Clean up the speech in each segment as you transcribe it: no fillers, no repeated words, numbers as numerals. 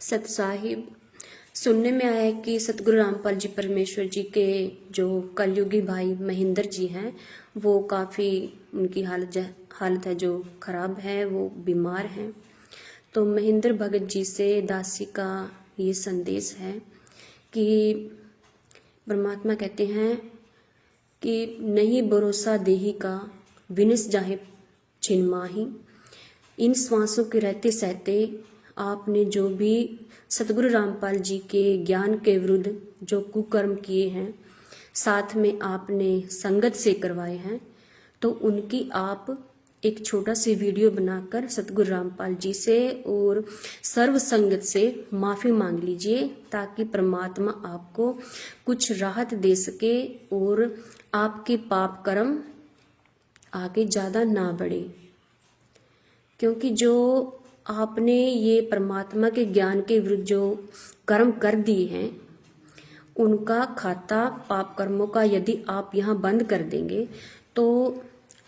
सत साहिब सुनने में आया है कि सतगुरु रामपाल जी परमेश्वर जी के जो कलयुगी भाई महेंद्र जी हैं वो काफ़ी उनकी हालत है जो खराब है, वो बीमार हैं। तो महेंद्र भगत जी से दासी का ये संदेश है कि परमात्मा कहते हैं कि नहीं भरोसा देही का विनस जाहे छिन माही। इन श्वासों के रहते सहते आपने जो भी सतगुरु रामपाल जी के ज्ञान के विरुद्ध जो कुकर्म किए हैं, साथ में आपने संगत से करवाए हैं, तो उनकी आप एक छोटा सी वीडियो बनाकर सतगुरु रामपाल जी से और सर्व संगत से माफ़ी मांग लीजिए, ताकि परमात्मा आपको कुछ राहत दे सके और आपके पाप कर्म आगे ज़्यादा ना बढ़े। क्योंकि जो आपने ये परमात्मा के ज्ञान के विरुद्ध जो कर्म कर दिए हैं, उनका खाता पाप कर्मों का यदि आप यहाँ बंद कर देंगे तो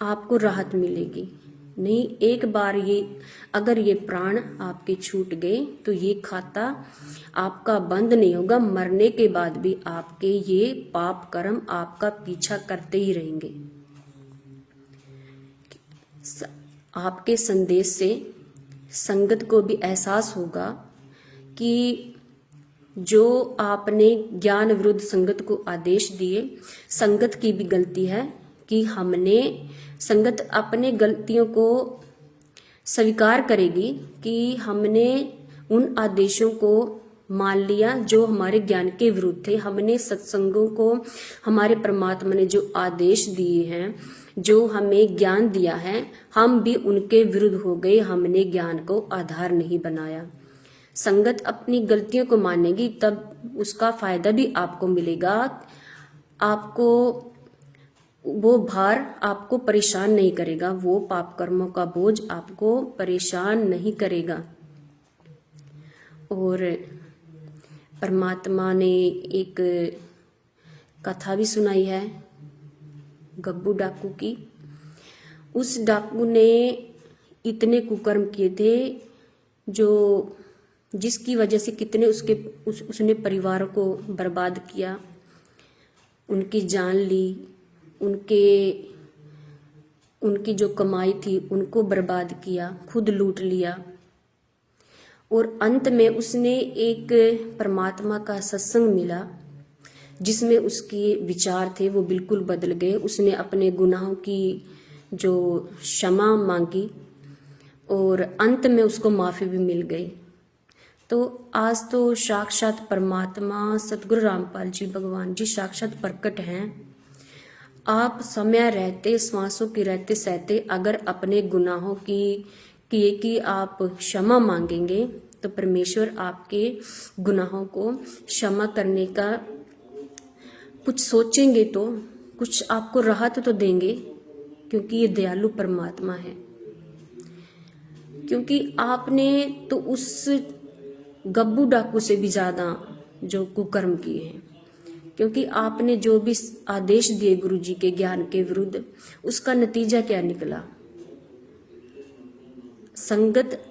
आपको राहत मिलेगी। नहीं, एक बार ये अगर ये प्राण आपके छूट गए तो ये खाता आपका बंद नहीं होगा। मरने के बाद भी आपके ये पाप कर्म आपका पीछा करते ही रहेंगे। आपके संदेश से संगत को भी एहसास होगा कि जो आपने ज्ञान विरुद्ध संगत को आदेश दिए, संगत की भी गलती है कि हमने संगत अपने गलतियों को स्वीकार करेगी कि हमने उन आदेशों को मान लिया जो हमारे ज्ञान के विरुद्ध थे। हमने सत्संगों को, हमारे परमात्मा ने जो आदेश दिए हैं, जो हमें ज्ञान दिया है, हम भी उनके विरुद्ध हो गए। हमने ज्ञान को आधार नहीं बनाया। संगत अपनी गलतियों को मानेगी तब उसका फायदा भी आपको मिलेगा। आपको वो भार आपको परेशान नहीं करेगा, वो पाप कर्मों का बोझ आपको परेशान नहीं करेगा। और परमात्मा ने एक कथा भी सुनाई है गब्बू डाकू की। उस डाकू ने इतने कुकर्म किए थे जो जिसकी वजह से कितने उसने परिवार को बर्बाद किया, उनकी जान ली, उनकी जो कमाई थी उनको बर्बाद किया, खुद लूट लिया। और अंत में उसने एक परमात्मा का सत्संग मिला जिसमें उसके विचार थे वो बिल्कुल बदल गए। उसने अपने गुनाहों की जो क्षमा मांगी और अंत में उसको माफ़ी भी मिल गई। तो आज तो साक्षात परमात्मा सतगुरु रामपाल जी भगवान जी साक्षात प्रकट हैं। आप समय रहते, श्वासों के रहते सहते अगर अपने गुनाहों की आप क्षमा मांगेंगे तो परमेश्वर आपके गुनाहों को क्षमा करने का कुछ सोचेंगे तो कुछ आपको राहत तो देंगे, क्योंकि ये दयालु परमात्मा है। क्योंकि आपने तो उस गब्बू डाकू से भी ज्यादा जो कुकर्म किए हैं, क्योंकि आपने जो भी आदेश दिए गुरु जी के ज्ञान के विरुद्ध, उसका नतीजा क्या निकला। संगत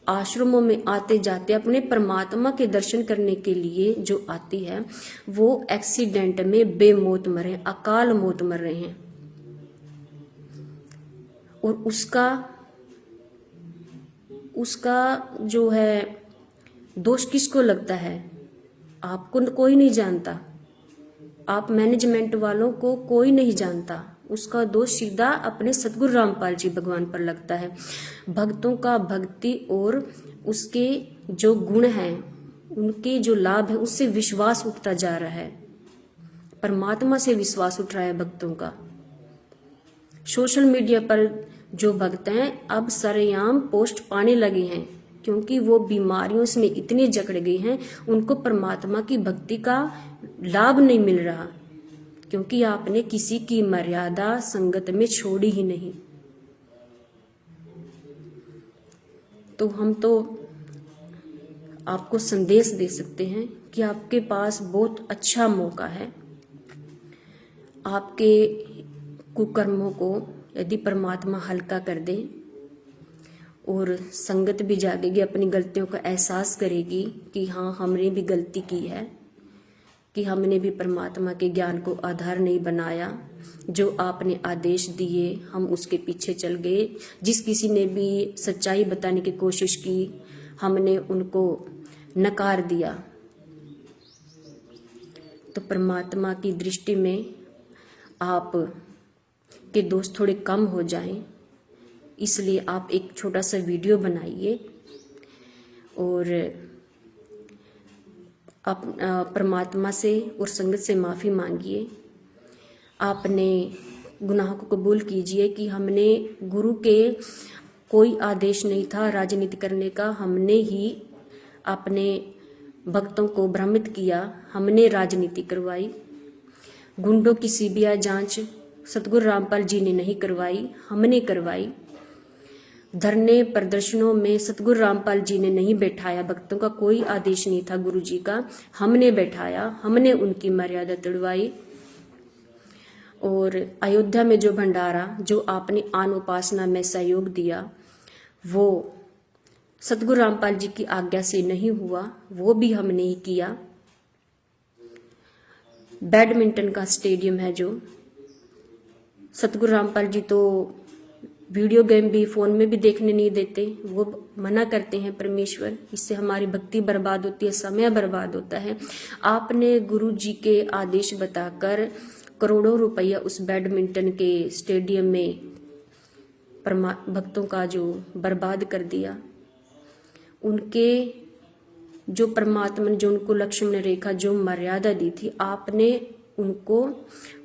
आश्रमों में आते जाते अपने परमात्मा के दर्शन करने के लिए जो आती है, वो एक्सीडेंट में बेमौत मरे, अकाल मौत मर रहे हैं। और उसका जो है दोष किसको लगता है? आपको कोई नहीं जानता, आप मैनेजमेंट वालों को कोई नहीं जानता। उसका दोष सीधा अपने सतगुरु रामपाल जी भगवान पर लगता है। भक्तों का भक्ति और उसके जो गुण हैं, उनके जो लाभ है, उससे विश्वास उठता जा रहा है। परमात्मा से विश्वास उठ रहा है भक्तों का। सोशल मीडिया पर जो भक्त हैं अब सरेआम पोस्ट पाने लगे हैं, क्योंकि वो बीमारियों में इतने जकड़ गए हैं, उनको परमात्मा की भक्ति का लाभ नहीं मिल रहा, क्योंकि आपने किसी की मर्यादा संगत में छोड़ी ही नहीं। तो हम तो आपको संदेश दे सकते हैं कि आपके पास बहुत अच्छा मौका है। आपके कुकर्मों को यदि परमात्मा हल्का कर दे और संगत भी जागेगी, अपनी गलतियों का एहसास करेगी कि हाँ हमने भी गलती की है, कि हमने भी परमात्मा के ज्ञान को आधार नहीं बनाया। जो आपने आदेश दिए हम उसके पीछे चल गए। जिस किसी ने भी सच्चाई बताने की कोशिश की हमने उनको नकार दिया। तो परमात्मा की दृष्टि में आप के दोष थोड़े कम हो जाएं, इसलिए आप एक छोटा सा वीडियो बनाइए और आप परमात्मा से और संगत से माफ़ी मांगिए। आपने गुनाह को कबूल कीजिए कि हमने गुरु के कोई आदेश नहीं था राजनीति करने का, हमने ही अपने भक्तों को भ्रमित किया, हमने राजनीति करवाई। गुंडों की सीबीआई जांच सतगुरु रामपाल जी ने नहीं करवाई, हमने करवाई। धरने प्रदर्शनों में सतगुरु रामपाल जी ने नहीं बैठाया, भक्तों का कोई आदेश नहीं था गुरु जी का, हमने बैठाया, हमने उनकी मर्यादा तोड़वाई। और अयोध्या में जो भंडारा जो आपने आन उपासना में सहयोग दिया वो सतगुरु रामपाल जी की आज्ञा से नहीं हुआ, वो भी हमने ही किया। बैडमिंटन का स्टेडियम है जो सतगुरु रामपाल जी तो वीडियो गेम भी फोन में भी देखने नहीं देते, वो मना करते हैं परमेश्वर, इससे हमारी भक्ति बर्बाद होती है, समय बर्बाद होता है। आपने गुरु जी के आदेश बताकर करोड़ों रुपया उस बैडमिंटन के स्टेडियम में भक्तों का जो बर्बाद कर दिया। उनके जो परमात्मा ने जो उनको लक्ष्मण रेखा जो मर्यादा दी थी आपने उनको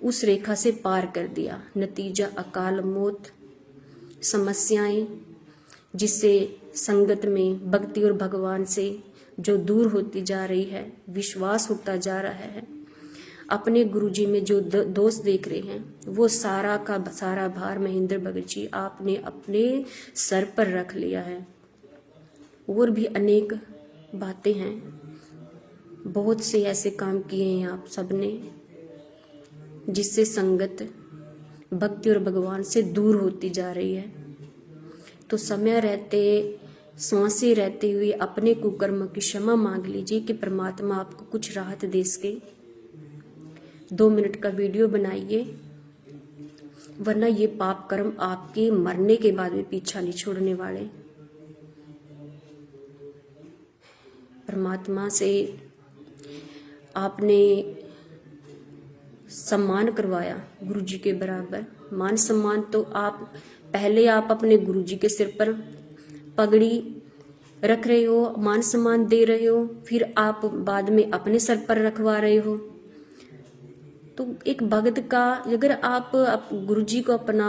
उस रेखा से पार कर दिया। नतीजा अकाल मौत, समस्याएं, जिससे संगत में भक्ति और भगवान से जो दूर होती जा रही है, विश्वास होता जा रहा है। अपने गुरुजी में जो दोष देख रहे हैं वो सारा का सारा भार महेंद्र भगत जी आपने अपने सर पर रख लिया है। और भी अनेक बातें हैं, बहुत से ऐसे काम किए हैं आप सबने जिससे संगत भक्ति और भगवान से दूर होती जा रही है। तो समय रहते सांसें रहते हुए अपने कुकर्म की क्षमा मांग लीजिए कि परमात्मा आपको कुछ राहत दे सके। 2 मिनट का वीडियो बनाइए, वरना ये पाप कर्म आपके मरने के बाद भी पीछा नहीं छोड़ने वाले। परमात्मा से आपने सम्मान करवाया गुरु जी के बराबर, मान सम्मान तो आप पहले आप अपने गुरु जी के सिर पर पगड़ी रख रहे हो, मान सम्मान दे रहे हो, फिर आप बाद में अपने सर पर रखवा रहे हो। तो एक भक्त का अगर आप गुरु जी को अपना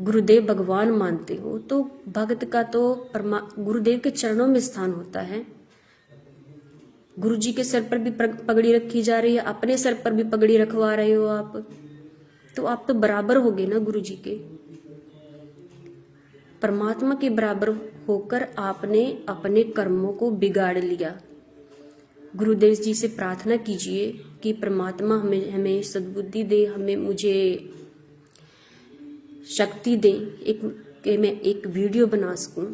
गुरुदेव भगवान मानते हो तो भक्त का तो गुरुदेव के चरणों में स्थान होता है। गुरु जी के सर पर भी पगड़ी रखी जा रही है, अपने सर पर भी पगड़ी रखवा रहे हो आप, तो आप तो बराबर हो गए ना गुरु जी के। परमात्मा के बराबर होकर आपने अपने कर्मों को बिगाड़ लिया। गुरुदेव जी से प्रार्थना कीजिए कि परमात्मा हमें सद्बुद्धि दे, हमें मुझे शक्ति दे कि मैं एक वीडियो बना सकूं,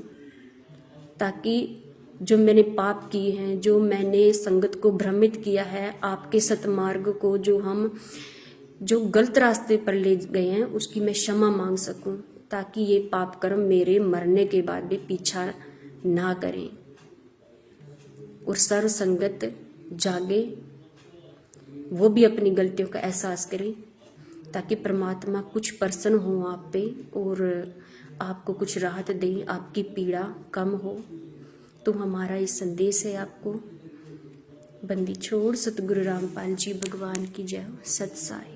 ताकि जो मैंने पाप किए हैं, जो मैंने संगत को भ्रमित किया है, आपके सतमार्ग को जो गलत रास्ते पर ले गए हैं उसकी मैं क्षमा मांग सकूं, ताकि ये पाप कर्म मेरे मरने के बाद भी पीछा ना करें। और सर्व संगत जागे, वो भी अपनी गलतियों का एहसास करें, ताकि परमात्मा कुछ प्रसन्न हो आप पे और आपको कुछ राहत दे, आपकी पीड़ा कम हो। तो हमारा ये संदेश है आपको। बंदी छोड़ सतगुरु रामपाल जी भगवान की जय। सत साई।